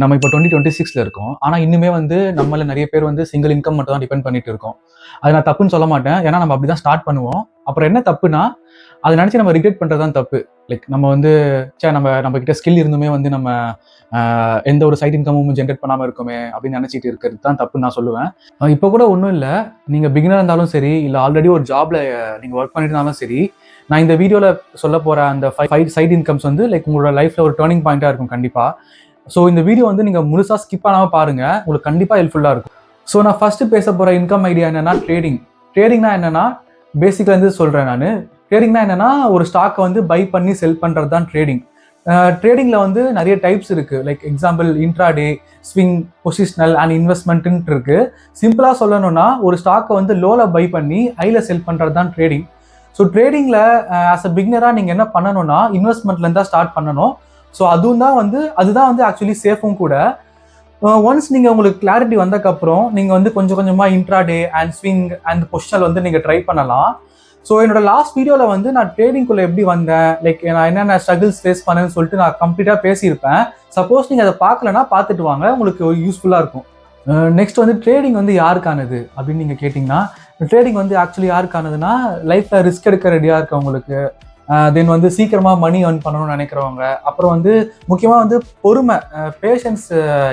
நம்ம இப்போ 2026ல இருக்கோம். ஆனா இன்னுமே வந்து நம்மள நிறைய பேர் வந்து சிங்கிள் இன்கம் மட்டும் தான் டிபெண்ட் பண்ணிட்டு இருக்கோம். அது நான் தப்புன்னு சொல்ல மாட்டேன். ஏன்னா நம்ம அப்படிதான் ஸ்டார்ட் பண்ணுவோம். அப்புறம் என்ன தப்புனா, அதை நினைச்சு நம்ம ரிக்ரெட் பண்றது தான் தப்பு. லைக் நம்ம வந்து நம்ம கிட்ட ஸ்கில் இருந்துமே வந்து நம்ம எந்த ஒரு சைட் இன்கமும் ஜென்ரேட் பண்ணாம இருக்குமே அப்படின்னு நினைச்சிட்டு இருக்கிறது தான் தப்புன்னு நான் சொல்லுவேன். இப்போ கூட ஒன்றும் இல்லை, நீங்க பிகினர் இருந்தாலும் சரி, இல்லை ஆல்ரெடி ஒரு ஜாப்ல நீங்க ஒர்க் பண்ணிட்டு இருந்தாலும் சரி, நான் இந்த வீடியோல சொல்ல போற அந்த 5 சைட் இன்கம்ஸ் வந்து லைக் உங்களோட லைஃப்ல ஒரு டர்னிங் பாயிண்டா இருக்கும் கண்டிப்பா. ஸோ இந்த வீடியோ வந்து நீங்கள் முழுசாக ஸ்கிப் பண்ணாமல் பாருங்க, உங்களுக்கு கண்டிப்பாக ஹெல்ப்ஃபுல்லாக இருக்கும். ஸோ நான் ஃபர்ஸ்ட் பேச போகிற இன்கம் ஐடியா என்னன்னா ட்ரேடிங். ட்ரேடிங்னா என்னன்னா பேசிக்காக இருந்து சொல்கிறேன் நான். ட்ரேடிங்னா என்னன்னா ஒரு ஸ்டாக்கை வந்து பை பண்ணி செல் பண்ணுறது தான் ட்ரேடிங். ட்ரேடிங்கில் வந்து நிறைய டைப்ஸ் இருக்குது. Like example intraday, swing, positional and இன்வெஸ்ட்மெண்ட்டுன்னு இருக்குது. சிம்பிளாக சொல்லணும்னா ஒரு ஸ்டாக்கை வந்து லோவில் பை பண்ணி ஹையில் செல் பண்ணுறது தான் ட்ரேடிங். ஸோ ட்ரேடிங்கில் ஆஸ் அ பிகினராக நீங்கள் என்ன பண்ணணும்னா இன்வெஸ்ட்மெண்ட்லேருந்து தான் ஸ்டார்ட் பண்ணணும். ஸோ அதுதான் வந்து ஆக்சுவலி சேஃபும் கூட. ஒன்ஸ் நீங்கள் உங்களுக்கு கிளாரிட்டி வந்ததுக்கப்புறம் நீங்கள் வந்து கொஞ்சம் கொஞ்சமாக intraday and swing and positional வந்து நீங்கள் ட்ரை பண்ணலாம். ஸோ என்னோட லாஸ்ட் வீடியோவில் வந்து நான் ட்ரேடிங்குள்ளே எப்படி வந்தேன், லைக் நான் என்னென்ன ஸ்ட்ரகிள்ஸ் ஃபேஸ் பண்ணேன்னு சொல்லிட்டு நான் கம்ப்ளீட்டாக பேசியிருப்பேன். சப்போஸ் நீங்கள் அதை பார்க்கலன்னா பார்த்துட்டு வாங்க, உங்களுக்கு யூஸ்ஃபுல்லாக இருக்கும். நெக்ஸ்ட் வந்து ட்ரேடிங் வந்து யாருக்கானது அப்படின்னு நீங்கள் கேட்டிங்கன்னா, ட்ரேடிங் வந்து ஆக்சுவலி யாருக்கானதுன்னா லைஃப்பில் ரிஸ்க் எடுக்க ரெடியாக இருக்கவங்களுக்கு, தென் வந்து சீக்கிரமாக மணி ஏர்ன் பண்ணணும்னு நினைக்கிறவங்க, அப்புறம் வந்து முக்கியமாக வந்து பொறுமை, பேஷன்ஸ்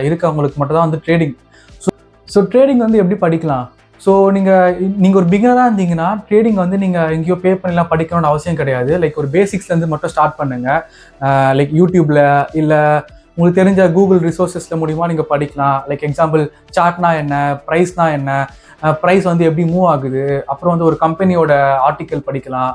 இருக்கவங்களுக்கு மட்டும் தான் வந்து ட்ரேடிங். ஸோ ட்ரேடிங் வந்து எப்படி படிக்கலாம்? ஸோ நீங்கள் ஒரு பிகினராக இருந்தீங்கன்னா ட்ரேடிங் வந்து நீங்கள் எங்கேயோ பே பண்ணிலாம் படிக்கணும்னு அவசியம் கிடையாது. லைக் ஒரு பேசிக்ஸ்லேருந்து மட்டும் ஸ்டார்ட் பண்ணுங்கள். லைக் யூடியூப்பில் இல்லை உங்களுக்கு தெரிஞ்ச கூகுள் ரிசோர்ஸஸில் மூலிமா நீங்கள் படிக்கலாம். லைக் எக்ஸாம்பிள் சார்ட்னா என்ன, ப்ரைஸ்னா என்ன, ப்ரைஸ் வந்து எப்படி மூவ் ஆகுது, அப்புறம் வந்து ஒரு கம்பெனியோட ஆர்டிக்கல் படிக்கலாம்.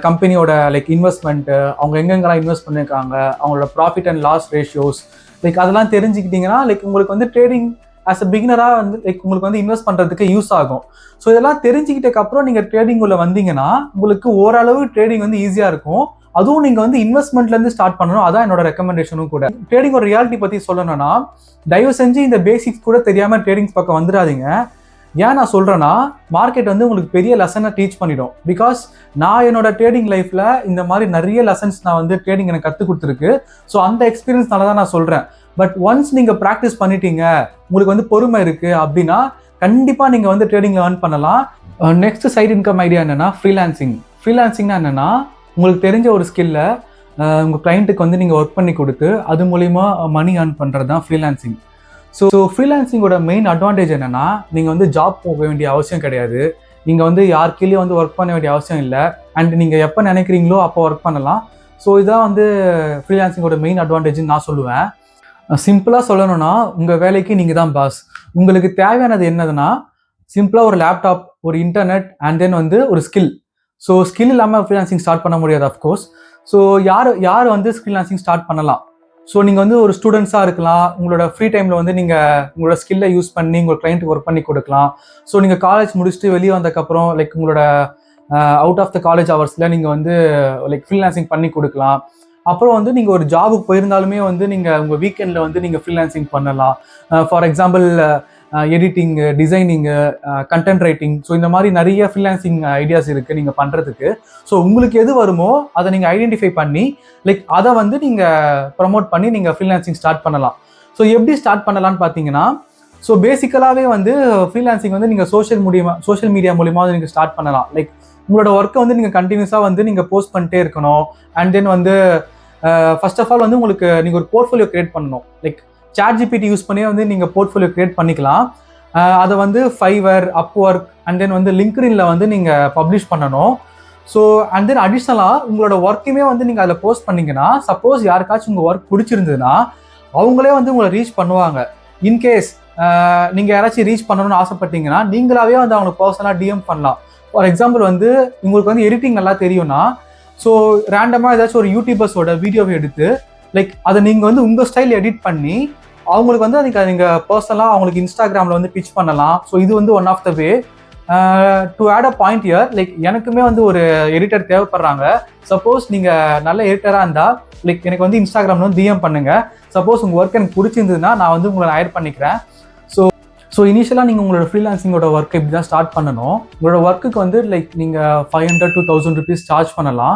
கம்பெனியோட லைக் இன்வெஸ்ட்மெண்ட்டு, அவங்க எங்கெங்கெல்லாம் இன்வெஸ்ட் பண்ணியிருக்காங்க, அவங்களோட profit and loss ratios, like அதெல்லாம் தெரிஞ்சுக்கிட்டிங்கன்னா லைக் உங்களுக்கு வந்து ட்ரேடிங் ஆஸ் அ பிகினராக வந்து லைக் உங்களுக்கு வந்து இன்வெஸ்ட் பண்ணுறதுக்கு யூஸ் ஆகும். ஸோ இதெல்லாம் தெரிஞ்சுக்கிட்டதுக்கப்புறம் நீங்கள் ட்ரேடிங் உள்ள வந்தீங்கன்னா உங்களுக்கு ஓரளவு ட்ரேடிங் வந்து ஈஸியாக இருக்கும். அதுவும் நீங்கள் வந்து இன்வெஸ்ட்மெண்ட்லேருந்து ஸ்டார்ட் பண்ணணும். அதான் என்னோட ரெக்கமெண்டேஷனும் கூட. ட்ரேடிங் ஒரு ரியாலிட்டி பற்றி சொல்லணும்னா தயவு செஞ்சு இந்த பேசிக்ஸ் கூட தெரியாமல் ட்ரேடிங்ஸ் பக்கம் வந்துடாதீங்க. ஏன் நான் சொல்கிறேன்னா மார்க்கெட் வந்து உங்களுக்கு பெரிய லெசனை டீச் பண்ணிடும். பிகாஸ் நான் என்னோட ட்ரேடிங் லைஃப்பில் இந்த மாதிரி நிறைய லெசன்ஸ் நான் வந்து ட்ரேடிங் எனக்கு கற்றுக் கொடுத்துருக்கு. ஸோ அந்த எக்ஸ்பீரியன்ஸ்னால தான் நான் சொல்கிறேன். பட் ஒன்ஸ் நீங்கள் ப்ராக்டிஸ் பண்ணிட்டீங்க, உங்களுக்கு வந்து பொறுமை இருக்குது அப்படின்னா கண்டிப்பாக நீங்கள் வந்து ட்ரேடிங்கில் ஏர்ன் பண்ணலாம். நெக்ஸ்ட் சைட் இன்கம் ஐடியா என்னென்னா ஃப்ரீலான்சிங். ஃப்ரீலான்சிங்னா என்னென்னா உங்களுக்கு தெரிஞ்ச ஒரு ஸ்கில்லை உங்கள் கிளைண்ட்டுக்கு வந்து நீங்கள் ஒர்க் பண்ணி கொடுத்து அது மூலிமா மணி ஏர்ன் பண்ணுறது தான் ஃப்ரீலான்சிங். ஸோ ஃப்ரீலான்சிங்கோட மெயின் அட்வான்டேஜ் என்னென்னா நீங்கள் வந்து ஜாப் போக வேண்டிய அவசியம் கிடையாது. நீங்கள் வந்து யார் கீழே வந்து ஒர்க் பண்ண வேண்டிய அவசியம் இல்லை. அண்ட் நீங்கள் எப்போ நினைக்கிறீங்களோ அப்போ ஒர்க் பண்ணலாம். ஸோ இதான் வந்து ஃப்ரீலான்சிங்கோட மெயின் அட்வான்டேஜ்னு நான் சொல்லுவேன். சிம்பிளாக சொல்லணும்னா உங்கள் வேலைக்கு நீங்கள் தான் பாஸ். உங்களுக்கு தேவையானது என்னதுன்னா சிம்பிளாக ஒரு லேப்டாப், ஒரு இன்டர்நெட் அண்ட் தென் வந்து ஒரு ஸ்கில். ஸோ ஸ்கில் இல்லாமல் ஃப்ரீலான்சிங் ஸ்டார்ட் பண்ண முடியாது அஃப்கோர்ஸ். ஸோ யார் வந்து ஃப்ரீலான்சிங் ஸ்டார்ட் பண்ணலாம்? ஸோ நீங்கள் வந்து ஒரு ஸ்டூடெண்ட்ஸாக இருக்கலாம். உங்களோட ஃப்ரீ டைமில் வந்து நீங்கள் உங்களோட ஸ்கில்லை யூஸ் பண்ணி உங்கள் கிளைண்ட்டுக்கு ஒர்க் பண்ணி கொடுக்கலாம். ஸோ நீங்கள் காலேஜ் முடிச்சுட்டு வெளியே வந்ததுக்கப்புறம் லைக் உங்களோட அவுட் ஆஃப் த காலேஜ் ஹவர்ஸில் நீங்கள் வந்து லைக் ஃப்ரீலான்சிங் பண்ணி கொடுக்கலாம். அப்புறம் வந்து நீங்கள் ஒரு ஜாபுக்கு போயிருந்தாலுமே வந்து நீங்கள் உங்கள் வீக்கெண்டில் வந்து நீங்கள் ஃப்ரீலான்சிங் பண்ணலாம். For example editing, designing, content writing. So இந்த மாதிரி நிறைய ஃப்ரீலான்சிங் ஐடியாஸ் இருக்குது நீங்கள் பண்ணுறதுக்கு. ஸோ உங்களுக்கு எது வருமோ அதை நீங்கள் ஐடென்டிஃபை பண்ணி லைக் அதை வந்து நீங்கள் ப்ரமோட் பண்ணி நீங்கள் ஃப்ரீலான்சிங் ஸ்டார்ட் பண்ணலாம். ஸோ எப்படி ஸ்டார்ட் பண்ணலான்னு பார்த்தீங்கன்னா, ஸோ பேசிக்கலாகவே வந்து ஃப்ரீலான்சிங் வந்து நீங்கள் சோஷியல் மீடியா மூலிமா நீங்கள் ஸ்டார்ட் பண்ணலாம். லைக் உங்களோட ஒர்க்கை வந்து நீங்கள் கண்டினியூஸாக வந்து நீங்கள் போஸ்ட் பண்ணிட்டே இருக்கணும். அண்ட் தென் வந்து ஃபர்ஸ்ட் ஆஃப் ஆல் வந்து உங்களுக்கு நீங்கள் ஒரு போர்ட்ஃபோலியோ கிரியேட் பண்ணணும். லைக் ChatGPT யூஸ் பண்ணி வந்து நீங்கள் போர்ட்ஃபோலியோ கிரியேட் பண்ணிக்கலாம். அதை வந்து ஃபைவர், அப்வொர்க் அண்ட் தென் வந்து லிங்க்டின்ல வந்து நீங்கள் பப்ளிஷ் பண்ணணும். ஸோ அண்ட் தென் அடிஷ்னலாக உங்களோட ஒர்க்குமே வந்து நீங்கள் அதில் போஸ்ட் பண்ணிங்கன்னா சப்போஸ் யாருக்காச்சும் உங்கள் ஒர்க் பிடிச்சிருந்ததுன்னா அவங்களே வந்து உங்களை ரீச் பண்ணுவாங்க. இன்கேஸ் நீங்கள் யாராச்சும் ரீச் பண்ணணும்னு ஆசைப்பட்டீங்கன்னா நீங்களாவே வந்து அவங்களுக்கு பர்சனலாக டிஎம் பண்ணலாம். ஃபார் எக்ஸாம்பிள் வந்து உங்களுக்கு வந்து எடிட்டிங் நல்லா தெரியும்னா ஸோ ரேண்டமாக ஏதாச்சும் ஒரு யூடியூபர்ஸோட வீடியோவை எடுத்து லைக் அதை நீங்கள் வந்து உங்கள் ஸ்டைல் எடிட் பண்ணி அவங்களுக்கு வந்து அதுக்கு நீங்கள் பர்சனலாக அவங்களுக்கு இன்ஸ்டாகிராமில் வந்து பிச் பண்ணலாம். ஸோ இது வந்து one of the way. To add a point here, like எனக்குமே வந்து ஒரு எடிட்டர் தேவைப்படுறாங்க. சப்போஸ் நீங்கள் நல்ல எடிட்டராக இருந்தால் லைக் எனக்கு வந்து இன்ஸ்டாகிராமில் வந்து டிஎம் பண்ணுங்கள். சப்போஸ் உங்கள் ஒர்க் எனக்கு பிடிச்சிருந்ததுன்னா நான் வந்து உங்களை ஹையர் பண்ணிக்கிறேன். ஸோ இனிஷியலாக நீங்கள் உங்களோட ஃப்ரீலான்சிங்கோட ஒர்க்கை இப்படி தான் ஸ்டார்ட் பண்ணணும். உங்களோட ஒர்க்குக்கு வந்து லைக் நீங்கள் 500 to 1000 rupees சார்ஜ் பண்ணலாம்.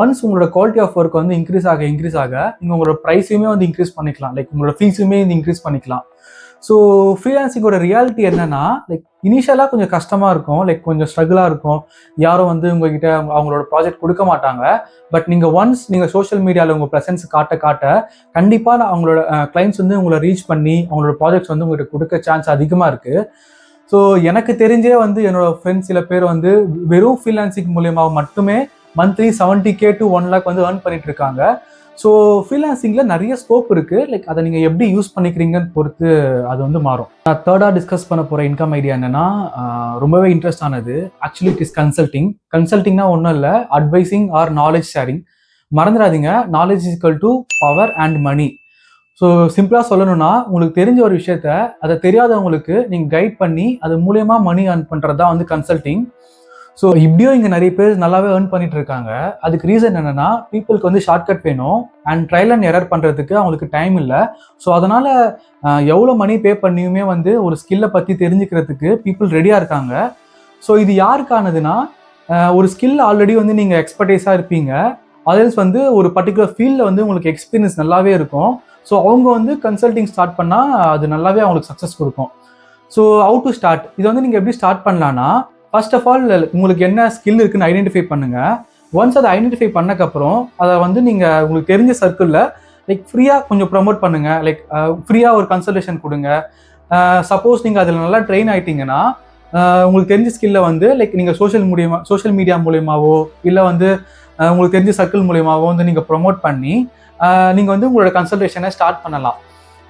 ஒன்ஸ் உங்களோட குவாலிட்டி ஆஃப் ஒர்க் வந்து இன்க்ரீஸ் ஆக நீங்கள் உங்களோட ப்ரைஸையுமே வந்து இன்க்ரீஸ் பண்ணிக்கலாம், லைக் உங்களோட ஃபீஸுமே வந்து இன்க்ரீஸ் பண்ணிக்கலாம். ஸோ ஃப்ரீலான்சிங்கோட ரியாலிட்டி என்னன்னா, லைக் இனிஷியலாக கொஞ்சம் கஷ்டமாக இருக்கும், லைக் கொஞ்சம் ஸ்ட்ரகிளாக இருக்கும். யாரும் வந்து உங்ககிட்ட அவங்களோட ப்ராஜெக்ட் கொடுக்க மாட்டாங்க. பட் நீங்கள் சோஷியல் மீடியாவில் உங்கள் ப்ரெசன்ஸ் காட்ட கண்டிப்பாக அவங்களோட கிளைண்ட்ஸ் வந்து உங்களை ரீச் பண்ணி அவங்களோட ப்ராஜெக்ட்ஸ் வந்து உங்கள்கிட்ட கொடுக்க சான்ஸ் அதிகமாக இருக்குது. ஸோ எனக்கு தெரிஞ்சே வந்து என்னோட ஃப்ரெண்ட்ஸ் சில பேர் வந்து வெறும் ஃப்ரீலான்சிங் மூலியமாக மட்டுமே மந்த்லி 70K to 1 lakh வந்து ஏர்ன் பண்ணிட்டு இருக்காங்க. ஸோ ஃப்ரீலான்சிங்கில் நிறைய ஸ்கோப் இருக்குது, லைக் அதை நீங்கள் எப்படி யூஸ் பண்ணிக்கிறீங்கன்னு பொறுத்து அது வந்து மாறும். நான் தேர்டாக டிஸ்கஸ் பண்ண போகிற இன்கம் ஐடியா என்னென்னா, ரொம்பவே இன்ட்ரெஸ்ட் ஆனது. ஆக்சுவலி இட் இஸ் கன்சல்ட்டிங்னா ஒன்றும் இல்லை, அட்வைசிங் ஆர் நாலேஜ் ஷேரிங். மறந்துடாதீங்க, knowledge is equal to power and money. So சிம்பிளாக சொல்லணும்னா, உங்களுக்கு தெரிஞ்ச ஒரு விஷயத்த அதை தெரியாதவங்களுக்கு நீங்கள் கைட் பண்ணி அது மூலயமா மணி ஏர்ன் பண்ணுறது தான் வந்து கன்சல்ட்டிங். ஸோ இப்படியும் இங்கே நிறைய பேர் நல்லாவே ஏர்ன் பண்ணிட்டு இருக்காங்க. அதுக்கு ரீசன் என்னென்னா, பீப்புளுக்கு வந்து ஷார்ட்கட் வேணும் அண்ட் ட்ரையல் அண்ட் எரர் பண்ணுறதுக்கு அவங்களுக்கு டைம் இல்லை. ஸோ அதனால் எவ்வளோ மணி பே பண்ணியுமே வந்து ஒரு ஸ்கில்லை பற்றி தெரிஞ்சுக்கிறதுக்கு பீப்புள் ரெடியாக இருக்காங்க. ஸோ இது யாருக்கானதுன்னா, ஒரு ஸ்கில் ஆல்ரெடி வந்து நீங்கள் எக்ஸ்பர்டைஸாக இருப்பீங்க, அதர்ஸ் வந்து ஒரு பர்டிகுலர் ஃபீல்டில் வந்து உங்களுக்கு எக்ஸ்பீரியன்ஸ் நல்லாவே இருக்கும். ஸோ அவங்க வந்து கன்சல்ட்டிங் ஸ்டார்ட் பண்ணால் அது நல்லாவே அவங்களுக்கு சக்ஸஸ் கொடுக்கும். ஸோ ஹவு டு ஸ்டார்ட், இது வந்து நீங்கள் எப்படி ஸ்டார்ட் பண்ணலான்னா, ஃபர்ஸ்ட் ஆஃப் ஆல் உங்களுக்கு என்ன ஸ்கில் இருக்குன்னு ஐடென்டிஃபை பண்ணுங்கள். ஒன்ஸ் அதை ஐடென்டிஃபை பண்ணக்கப்புறம் அதை வந்து நீங்கள் உங்களுக்கு தெரிஞ்ச சர்க்கிளில் லைக் ஃப்ரீயாக கொஞ்சம் ப்ரமோட் பண்ணுங்கள், லைக் ஃப்ரீயாக ஒரு கன்சல்டேஷன் கொடுங்க. சப்போஸ் நீங்கள் அதில் நல்லா ட்ரெயின் ஆகிட்டீங்கன்னா, உங்களுக்கு தெரிஞ்ச ஸ்கில்லை வந்து லைக் நீங்கள் சோஷியல் மீடியா மூலியமாவோ இல்லை வந்து உங்களுக்கு தெரிஞ்ச சர்க்கிள் மூலியமாவோ வந்து நீங்கள் ப்ரமோட் பண்ணி நீங்கள் வந்து உங்களோட கன்சல்டேஷனை ஸ்டார்ட் பண்ணலாம்.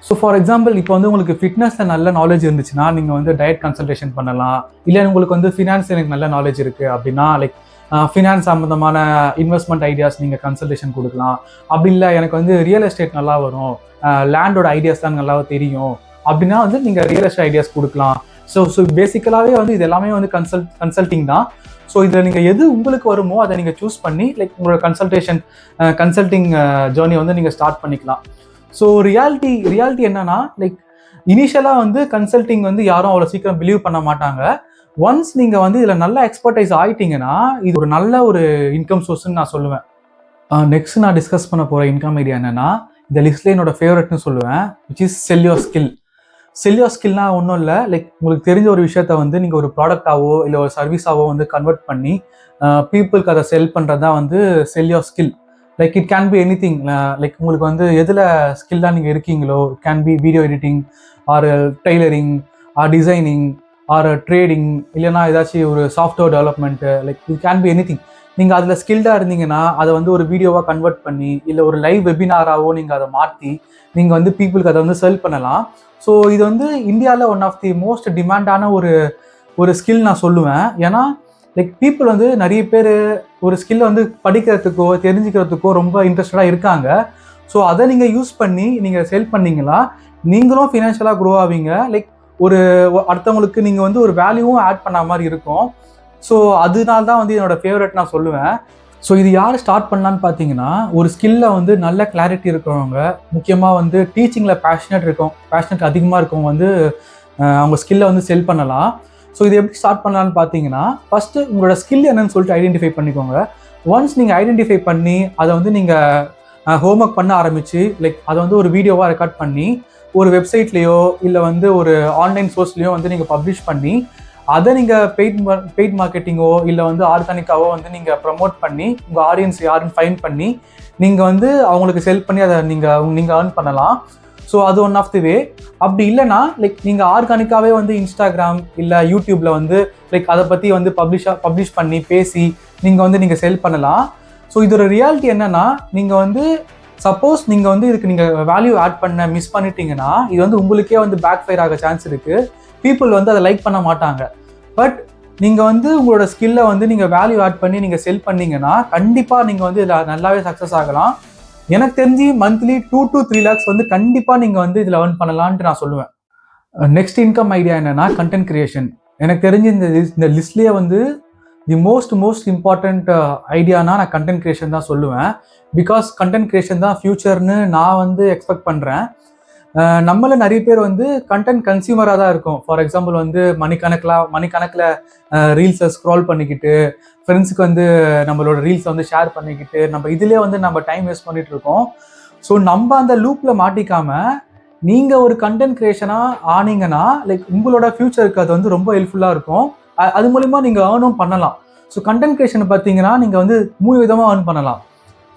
ஸோ ஃபார் எக்ஸாம்பிள், இப்போ வந்து உங்களுக்கு ஃபிட்னஸில் நல்ல நாலேஜ் இருந்துச்சுன்னா நீங்கள் வந்து டயட் கன்சல்டேஷன் பண்ணலாம். இல்லை உங்களுக்கு வந்து ஃபினான்ஸ் எனக்கு நல்ல நாலேஜ் இருக்குது அப்படின்னா, லைக் ஃபினான்ஸ் சம்மந்தமான இன்வெஸ்ட்மெண்ட் ஐடியாஸ் நீங்கள் கன்சல்டேஷன் கொடுக்கலாம். அப்படி இல்லை எனக்கு வந்து ரியல் எஸ்டேட் நல்லா வரும், லேண்டோட ஐடியாஸ் தான் நல்லா தெரியும் அப்படின்னா வந்து நீங்கள் ரியல் எஸ்டேட் ஐடியாஸ் கொடுக்கலாம். ஸோ பேசிக்கலாகவே வந்து இது எல்லாமே வந்து கன்சல்ட்டிங் தான். ஸோ இதில் நீங்கள் எது உங்களுக்கு வருமோ அதை நீங்கள் சூஸ் பண்ணி லைக் உங்களோட கன்சல்ட்டிங் ஜேர்னி வந்து நீங்கள் ஸ்டார்ட் பண்ணிக்கலாம். ஸோ ரியாலிட்டி என்னன்னா, லைக் இனிஷியலாக வந்து கன்சல்ட்டிங் வந்து யாரும் அவ்வளோ சீக்கிரம் பிலீவ் பண்ண மாட்டாங்க. ஒன்ஸ் நீங்கள் வந்து இதில் நல்லா எக்ஸ்பர்டைஸ் ஆகிட்டீங்கன்னா இது ஒரு நல்ல ஒரு இன்கம் சோர்ஸ்ன்னு நான் சொல்லுவேன். நெக்ஸ்ட் நான் டிஸ்கஸ் பண்ண போகிற இன்கம் ஐடியா என்னென்னா, இந்த லிஸ்ட்ல என்னோட ஃபேவரட்னு சொல்லுவேன், விச் இஸ் செல் யோர் ஸ்கில்னா ஒன்றும் இல்லை, லைக் உங்களுக்கு தெரிஞ்ச ஒரு விஷயத்த வந்து நீங்கள் ஒரு ப்ராடக்டாவோ இல்லை ஒரு சர்வீஸாவோ வந்து கன்வெர்ட் பண்ணி பீப்புளுக்கு அதை செல் பண்ணுறது தான் வந்து sell your skill. Like it can be anything, like உங்களுக்கு வந்து எதில் ஸ்கில்லாக நீங்கள் இருக்கீங்களோ, it can be video editing or tailoring or designing or trading, இல்லைனா ஏதாச்சும் ஒரு software development, like it can be anything. நீங்கள் அதில் ஸ்கில்டாக இருந்தீங்கன்னா அதை வந்து ஒரு வீடியோவாக கன்வெர்ட் பண்ணி இல்லை ஒரு லைவ் வெபினாராவோ நீங்கள் அதை மாற்றி நீங்கள் வந்து பீப்புளுக்கு அதை வந்து செல் பண்ணலாம். ஸோ இது வந்து இந்தியாவில் ஒன் ஆஃப் தி மோஸ்ட் டிமாண்டான ஒரு ஸ்கில் நான் சொல்லுவேன். ஏன்னா லைக் பீப்புள் வந்து நிறைய பேர் ஒரு ஸ்கில்லை வந்து படிக்கிறதுக்கோ தெரிஞ்சுக்கிறதுக்கோ ரொம்ப இன்ட்ரெஸ்டடாக இருக்காங்க. ஸோ அதை நீங்கள் யூஸ் பண்ணி நீங்கள் செல் பண்ணிங்களா நீங்களும் ஃபினான்ஷியலாக க்ரோ ஆவீங்க, லைக் ஒரு அடுத்தவங்களுக்கு நீங்கள் வந்து ஒரு வேல்யூவும் ஆட் பண்ண மாதிரி இருக்கும். ஸோ அதனால தான் வந்து என்னோடய ஃபேவரட் நான் சொல்லுவேன். ஸோ இது யார் ஸ்டார்ட் பண்ணலான்னு பார்த்தீங்கன்னா, ஒரு ஸ்கில்ல வந்து நல்ல கிளாரிட்டி இருக்கிறவங்க, முக்கியமாக வந்து டீச்சிங்கில் பேஷனட் அதிகமாக இருக்கவங்க வந்து அவங்க ஸ்கில்லை வந்து செல் பண்ணலாம். ஸோ இது எப்படி ஸ்டார்ட் பண்ணலான்னு பார்த்தீங்கன்னா, ஃபஸ்ட்டு உங்களோட ஸ்கில் என்னன்னு சொல்லிட்டு ஐடென்டிஃபை பண்ணிக்கோங்க. ஒன்ஸ் நீங்கள் ஐடென்டிஃபை பண்ணி அதை வந்து நீங்கள் ஹோம்ஒர்க் பண்ண ஆரம்பித்து லைக் அதை வந்து ஒரு வீடியோவாக ரெக்கார்ட் பண்ணி ஒரு வெப்சைட்லேயோ இல்லை வந்து ஒரு ஆன்லைன் சோர்ஸ்லேயோ வந்து நீங்கள் பப்ளிஷ் பண்ணி அதை நீங்கள் பெய்ட் மார்க்கெட்டிங்கோ இல்லை வந்து ஆர்கானிக்காவோ வந்து நீங்கள் ப்ரமோட் பண்ணி உங்கள் ஆடியன்ஸ் யாருன்னு ஃபைண்ட் பண்ணி நீங்கள் வந்து அவங்களுக்கு செல் பண்ணி அதை நீங்கள் ஏர்ன் பண்ணலாம். ஸோ அது ஒன் ஆஃப் தி வே. அப்படி இல்லைனா லைக் நீங்கள் ஆர்கானிக்காகவே வந்து இன்ஸ்டாகிராம் இல்லை யூடியூப்பில் வந்து லைக் அதை பற்றி வந்து பப்ளிஷ் பண்ணி பேசி நீங்கள் செல் பண்ணலாம். ஸோ இதோட ரியாலிட்டி என்னென்னா, நீங்கள் வந்து சப்போஸ் நீங்கள் வந்து இதுக்கு நீங்கள் வேல்யூ ஆட் பண்ண மிஸ் பண்ணிட்டீங்கன்னா இது வந்து உங்களுக்கே வந்து பேக் ஃபயர் ஆக சான்ஸ் இருக்குது. பீப்புள் வந்து அதை லைக் பண்ண மாட்டாங்க. பட் நீங்கள் வந்து உங்களோட ஸ்கில்லை வந்து நீங்கள் வேல்யூ ஆட் பண்ணி நீங்கள் செல் பண்ணீங்கன்னா கண்டிப்பாக நீங்கள் வந்து இதில் நல்லாவே சக்ஸஸ் ஆகலாம். எனக்கு தெரிஞ்சு மந்த்லி 2 to 3 lakhs வந்து கண்டிப்பாக நீங்கள் வந்து இதில் ஏர்ன் பண்ணலான்ட்டு நான் சொல்லுவேன். நெக்ஸ்ட் இன்கம் ஐடியா என்னென்னா கண்டென்ட் கிரியேஷன். எனக்கு தெரிஞ்சு இந்த லிஸ்ட்லேயே வந்து தி மோஸ்ட் இம்பார்ட்டண்ட் ஐடியானா நான் கண்டென்ட் கிரியேஷன் தான் சொல்லுவேன். பிகாஸ் கண்டென்ட் கிரியேஷன் தான் ஃபியூச்சர்னு நான் வந்து எக்ஸ்பெக்ட் பண்ணுறேன். நம்மள நிறைய பேர் வந்து கண்டென்ட் கன்சியூமராக தான் இருக்கும். ஃபார் எக்ஸாம்பிள் வந்து மணிக்கணக்கில் ரீல்ஸை ஸ்க்ரால் பண்ணிக்கிட்டு, ஃப்ரெண்ட்ஸுக்கு வந்து நம்மளோட ரீல்ஸை வந்து ஷேர் பண்ணிக்கிட்டு, நம்ம இதிலே வந்து நம்ம டைம் வேஸ்ட் பண்ணிட்டு இருக்கோம். ஸோ நம்ம அந்த லூப்பில் மாட்டிக்காம நீங்கள் ஒரு கண்டென்ட் கிரியேஷனாக ஆனீங்கன்னா லைக் உங்களோட ஃபியூச்சருக்கு அது வந்து ரொம்ப ஹெல்ப்ஃபுல்லாக இருக்கும். அது மூலிமா நீங்கள் ஏர்னும் பண்ணலாம். ஸோ கண்டென்ட் கிரியேஷன் பார்த்தீங்கன்னா நீங்கள் வந்து 3 விதமாக ஏர்ன் பண்ணலாம்.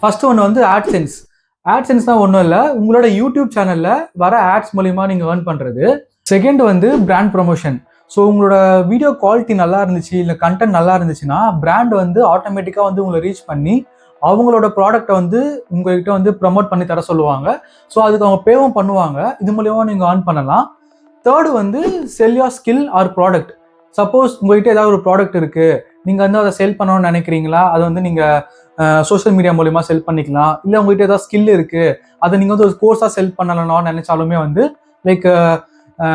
ஃபர்ஸ்ட் ஒன்று வந்து ஆட்சென்ஸ். ஆட்சென்ஸ் தான் ஒன்றும் இல்லை, உங்களோட யூடியூப் சேனலில் வர ஆட்ஸ் மூலிமா நீங்கள் ஏர்ன் பண்ணுறது. செகண்ட் வந்து பிராண்ட் ப்ரொமோஷன். ஸோ உங்களோட வீடியோ குவாலிட்டி நல்லா இருந்துச்சு, இல்லை கண்டென்ட் நல்லா இருந்துச்சுன்னா பிராண்ட் வந்து ஆட்டோமேட்டிக்காக வந்து உங்களை ரீச் பண்ணி அவங்களோட ப்ராடக்டை வந்து உங்கள்கிட்ட வந்து ப்ரமோட் பண்ணி தர சொல்லுவாங்க. ஸோ அதுக்கு அவங்க பேவும் பண்ணுவாங்க. இது மூலியமாக நீங்கள் ஏர்ன் பண்ணலாம். தேர்டு வந்து sell your skill or product. Suppose உங்கள்கிட்ட ஏதாவது ஒரு ப்ராடக்ட் இருக்குது, நீங்கள் வந்து அதை செல் பண்ணணும்னு நினைக்கிறீங்களா, அதை வந்து நீங்கள் சோஷியல் மீடியா மூலிமா செல் பண்ணிக்கலாம். இல்லை உங்கள்கிட்ட ஏதாவது ஸ்கில் இருக்குது, அதை நீங்கள் வந்து ஒரு கோர்ஸாக செல் பண்ணலாம்னு நினைச்சாலுமே வந்து லைக்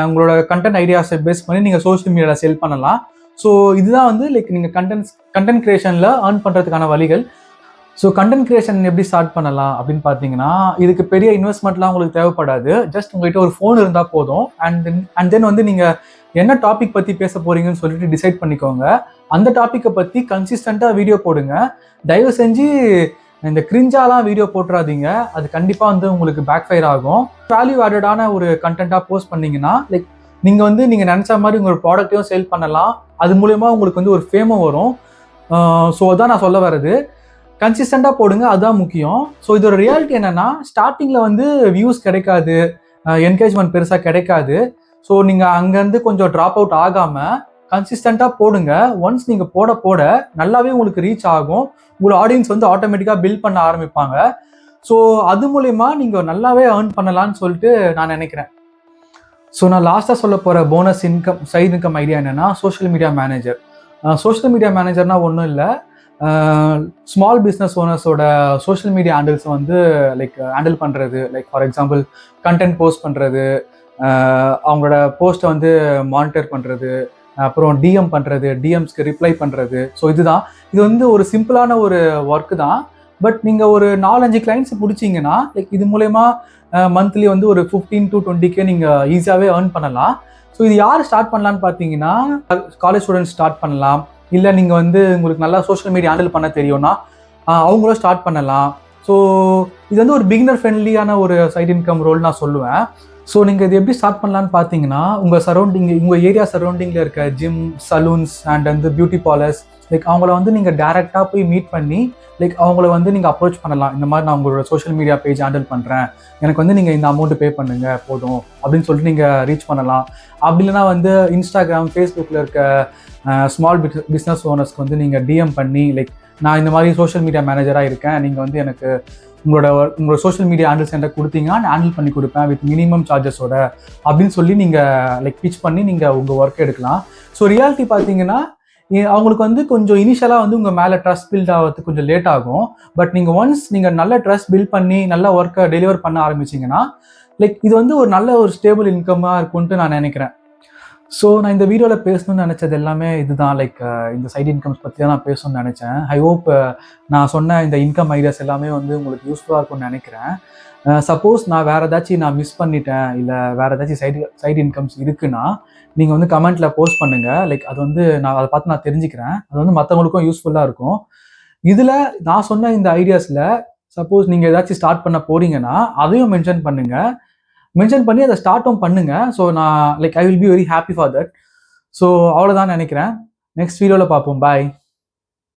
உங்களோட கண்டென்ட் ஐடியாஸை பேஸ் பண்ணி நீங்கள் சோஷியல் மீடியாவில் செல் பண்ணலாம். ஸோ இதுதான் வந்து லைக் நீங்கள் கண்டென்ட் கிரியேஷனில் ஏர்ன் பண்ணுறதுக்கான வழிகள். ஸோ கண்டென்ட் கிரியேஷன் எப்படி ஸ்டார்ட் பண்ணலாம் அப்படின்னு பார்த்தீங்கன்னா, இதுக்கு பெரிய இன்வெஸ்ட்மெண்ட்லாம் உங்களுக்கு தேவைப்படாது. ஜஸ்ட் உங்கள்கிட்ட ஒரு ஃபோன் இருந்தால் போதும். அண்ட் தென் வந்து நீங்கள் என்ன டாபிக் பற்றி பேச போகிறீங்கன்னு சொல்லிட்டு டிசைட் பண்ணிக்கோங்க. அந்த டாப்பிக்கை பற்றி கன்சிஸ்டண்ட்டாக வீடியோ போடுங்க. தயவு செஞ்சு இந்த கிரிஞ்சாலாம் வீடியோ போட்டுறாதீங்க. அது கண்டிப்பாக வந்து உங்களுக்கு பேக் ஃபயர் ஆகும். வேல்யூ ஆடடான ஒரு கண்டென்ட்டாக போஸ்ட் பண்ணிங்கன்னா லைக் நீங்கள் வந்து நீங்கள் நினச்ச மாதிரி உங்களோட ப்ராடக்ட்டையும் சேல் பண்ணலாம். அது மூலயமா உங்களுக்கு வந்து ஒரு ஃபேமும் வரும். ஸோ அதான் நான் சொல்ல வர்றது. கன்சிஸ்டண்டாக போடுங்க, அதுதான் முக்கியம். ஸோ இதோட ரியாலிட்டி என்னன்னா, ஸ்டார்டிங்கில் வந்து வியூஸ் கிடைக்காது, என்கேஜ்மெண்ட் பெருசாக கிடைக்காது. ஸோ நீங்கள் அங்கேருந்து கொஞ்சம் ட்ராப் அவுட் ஆகாமல் கன்சிஸ்டண்ட்டாக போடுங்க. ஒன்ஸ் நீங்கள் போட போட நல்லாவே உங்களுக்கு ரீச் ஆகும். உங்களோட ஆடியன்ஸ் வந்து ஆட்டோமேட்டிக்காக பில்ட் பண்ண ஆரம்பிப்பாங்க. ஸோ அது மூலயமா நீங்கள் நல்லாவே ஏர்ன் பண்ணலான்னு சொல்லிட்டு நான் நினைக்கிறேன். ஸோ நான் லாஸ்ட்டாக சொல்ல போகிற bonus income, side income idea என்னென்னா social media manager. Social media மேனேஜர்னால் ஒன்றும் இல்லை, ஸ்மால் பிஸ்னஸ் ஓனர்ஸோட சோஷியல் மீடியா ஹேண்டில்ஸை வந்து லைக் ஹேண்டில் பண்ணுறது. Like for example content post பண்ணுறது, அவங்களோட போஸ்ட்டை வந்து மானிட்டர் பண்ணுறது, அப்புறம் டிஎம் பண்ணுறது, டிஎம்ஸ்க்கு ரிப்ளை பண்ணுறது. ஸோ இது வந்து ஒரு சிம்பிளான ஒரு ஒர்க்கு தான். பட் நீங்கள் ஒரு 4-5 கிளைண்ட்ஸ் பிடிச்சிங்கன்னா லைக் இது மூலயமா மந்த்லி வந்து ஒரு 15 to 20K நீங்கள் ஈஸியாகவே ஏர்ன் பண்ணலாம். ஸோ இது யார் ஸ்டார்ட் பண்ணலான்னு பார்த்தீங்கன்னா, காலேஜ் ஸ்டூடெண்ட்ஸ் ஸ்டார்ட் பண்ணலாம். இல்லை நீங்கள் வந்து உங்களுக்கு நல்லா சோஷியல் மீடியா ஹேண்டில் பண்ண தெரியும்னா அவங்களும் ஸ்டார்ட் பண்ணலாம். ஸோ இது வந்து ஒரு பிகினர் ஃப்ரெண்ட்லியான ஒரு சைட் இன்கம் ரோல் நான் சொல்லுவேன். ஸோ நீங்கள் இது எப்படி ஸ்டார்ட் பண்ணலான்னு பார்த்தீங்கன்னா, உங்கள் ஏரியா சரௌண்டிங்கில் இருக்க ஜிம், சலூன்ஸ் அண்ட் வந்து பியூட்டி பார்லர்ஸ் லைக் அவங்கள வந்து நீங்கள் டேரெக்டாக போய் மீட் பண்ணி லைக் அவங்கள வந்து நீங்கள் அப்ரோச் பண்ணலாம். இந்த மாதிரி நான் உங்களோட சோஷியல் மீடியா பேஜ் ஹேண்டில் பண்ணுறேன், எனக்கு வந்து நீங்கள் இந்த அமௌண்ட்டு பே பண்ணுங்க போதும் அப்படின்னு சொல்லிட்டு நீங்கள் ரீச் பண்ணலாம். அப்படி இல்லைனா வந்து இன்ஸ்டாகிராம், ஃபேஸ்புக்கில் இருக்க ஸ்மால் பிஸ்னஸ் ஓனர்ஸ்க்கு வந்து நீங்கள் டிஎம் பண்ணி லைக் நான் இந்த மாதிரி சோஷியல் மீடியா மேனேஜராக இருக்கேன், நீங்கள் வந்து எனக்கு உங்களோட சோஷியல் மீடியா ஹேண்டில்ஸ் என்கிட்ட கொடுத்தீங்கன்னா நான் ஹேண்டில் பண்ணி கொடுப்பேன் வித் மினிமம் சார்ஜஸோட அப்படின்னு சொல்லி நீங்கள் லைக் பிச் பண்ணி நீங்கள் உங்கள் ஒர்க் எடுக்கலாம். ஸோ ரியாலிட்டி பார்த்தீங்கன்னா அவங்களுக்கு வந்து கொஞ்சம் இனிஷியலாக வந்து உங்கள் மேலே ட்ரஸ்ட் பில்ட் ஆகிறதுக்கு கொஞ்சம் லேட் ஆகும். பட் நீங்கள் ஒன்ஸ் நீங்கள் நல்ல ட்ரஸ்ட் பில்ட் பண்ணி நல்ல ஒர்க்கை டெலிவர் பண்ண ஆரம்பிச்சிங்கன்னா லைக் இது வந்து ஒரு நல்ல ஒரு ஸ்டேபிள் இன்கமாக இருக்கும்ட்டு நான் நினைக்கிறேன். ஸோ நான் இந்த வீடியோவில் பேசணும்னு நினச்சது எல்லாமே இதுதான். லைக் இந்த சைட் இன்கம்ஸ் பற்றி தான் நான் பேசணும்னு நினச்சேன். ஐ ஹோப் நான் சொன்ன இந்த இன்கம் ஐடியாஸ் எல்லாமே வந்து உங்களுக்கு யூஸ்ஃபுல்லாக இருக்கும்னு நினைக்கிறேன். சப்போஸ் நான் வேறு ஏதாச்சும் நான் மிஸ் பண்ணிட்டேன், இல்லை வேறு ஏதாச்சும் சைட் இன்கம்ஸ் இருக்குன்னா நீங்கள் வந்து கமெண்ட்டில் போஸ்ட் பண்ணுங்கள். லைக் அது வந்து நான் அதை பார்த்து நான் தெரிஞ்சுக்கிறேன். அது வந்து மற்றவங்களுக்கும் யூஸ்ஃபுல்லாக இருக்கும். இதில் நான் சொன்ன இந்த ஐடியாஸில் சப்போஸ் நீங்கள் ஏதாச்சும் ஸ்டார்ட் பண்ண போறீங்கன்னா அதையும் மென்ஷன் பண்ணி அதை ஸ்டார்ட்டும் பண்ணுங்க. ஸோ நான் like I will be very happy for that. So அவ்வளோதான் நினைக்கிறேன். நெக்ஸ்ட் வீடியோவில் பார்ப்போம். பாய்.